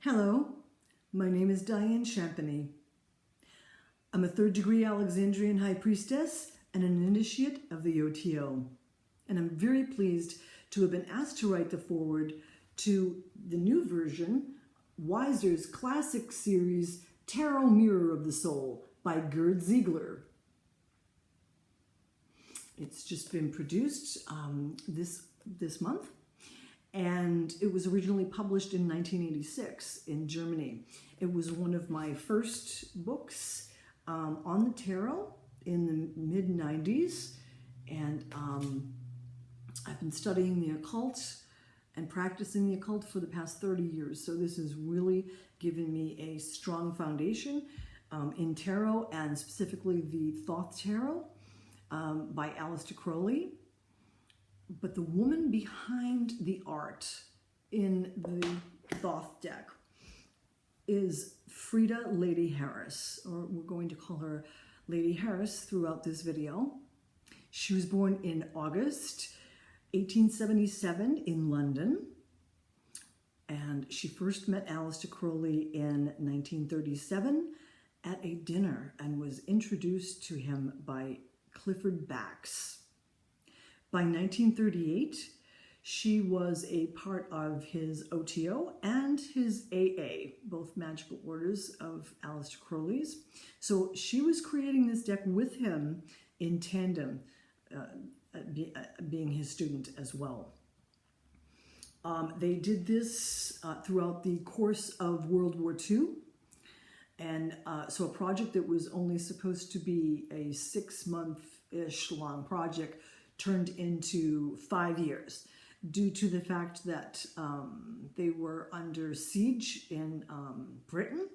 Hello, my name is Diane Champagny. I'm a third-degree Alexandrian High Priestess and an initiate of the OTO. And I'm very pleased to have been asked to write the foreword to the new version, Weiser's classic series, Tarot Mirror of the Soul by Gerd Ziegler. It's just been produced this month, and it was originally published in 1986 in Germany. It was one of my first books on the tarot in the mid-90s, and I've been studying the occult and practicing the occult for the past 30 years. So this has really given me a strong foundation in tarot, and specifically the Thoth Tarot by Aleister Crowley. But the woman behind the art in the Thoth deck is Frieda Lady Harris, or we're going to call her Lady Harris throughout this video. She was born in August 1877 in London, and she first met Aleister Crowley in 1937 at a dinner and was introduced to him by Clifford Bax. By 1938, she was a part of his OTO and his AA, both magical orders of Aleister Crowley's. So she was creating this deck with him in tandem, being his student as well. They did this throughout the course of World War II. And so a project that was only supposed to be a 6-month-ish long project turned into 5 years due to the fact that they were under siege in Britain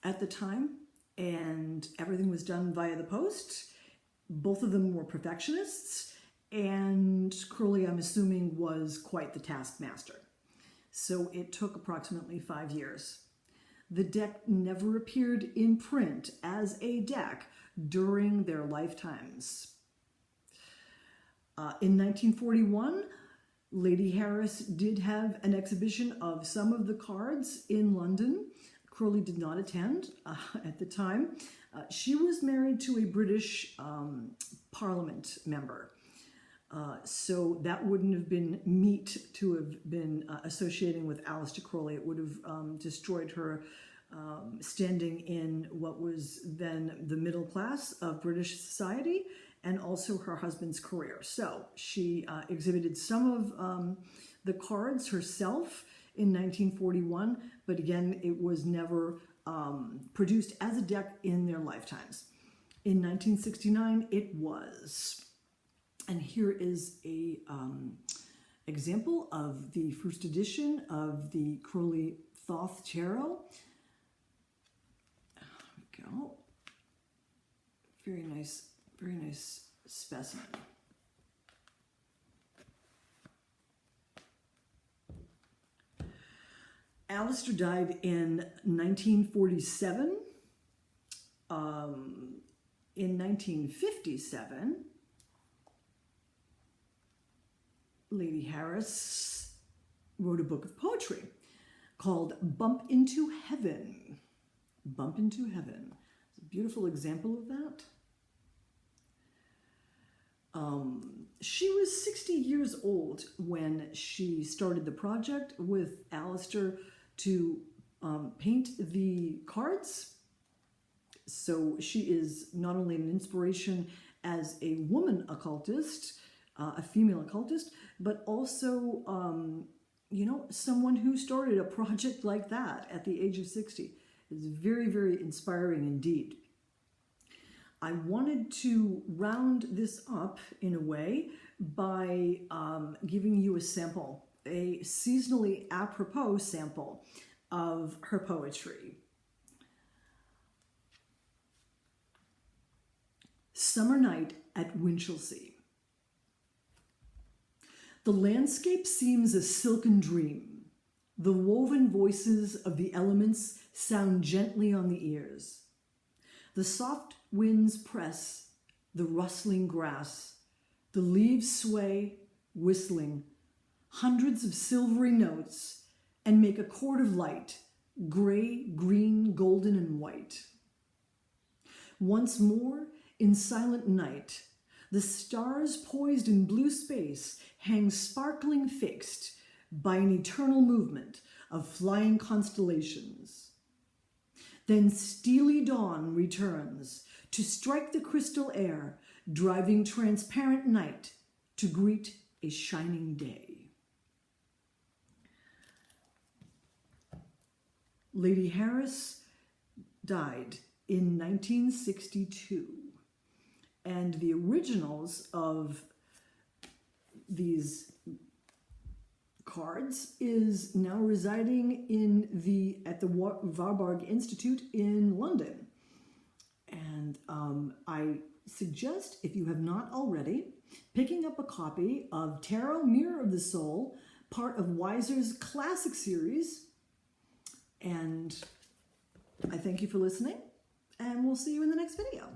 at the time, and everything was done via the post. Both of them were perfectionists, and Crowley, I'm assuming, was quite the taskmaster. So it took approximately 5 years. The deck never appeared in print as a deck during their lifetimes. In 1941, Lady Harris did have an exhibition of some of the cards in London. Crowley did not attend at the time. She was married to a British Parliament member. So that wouldn't have been meet to have been associating with Aleister Crowley. It would have destroyed her standing in what was then the middle class of British society, and also her husband's career. So she exhibited some of the cards herself in 1941, but again, it was never produced as a deck in their lifetimes. In 1969, it was. And here is a example of the first edition of the Crowley Thoth Tarot. There we go. Very nice specimen. Aleister died in 1947. In 1957, Lady Harris wrote a book of poetry called Bump into Heaven. Bump into Heaven. It's a beautiful example of that. She was 60 years old when she started the project with Aleister to paint the cards. So she is not only an inspiration as a woman occultist, a female occultist, but also, you know, someone who started a project like that at the age of 60. It's very, very inspiring indeed. I wanted to round this up in a way by giving you a sample, a seasonally apropos sample of her poetry. Summer Night at Winchelsea. The landscape seems a silken dream. The woven voices of the elements sound gently on the ears. The soft winds press the rustling grass. The leaves sway, whistling, hundreds of silvery notes, and make a chord of light gray, green, golden, and white. Once more, in silent night, the stars poised in blue space hang sparkling fixed by an eternal movement of flying constellations. Then steely dawn returns to strike the crystal air, driving transparent night to greet a shining day. Lady Harris died in 1962, and the originals of these cards is now residing at the Warburg Institute in London. And I suggest, if you have not already, picking up a copy of Tarot Mirror of the Soul, part of Weiser's classic series. And I thank you for listening, and we'll see you in the next video.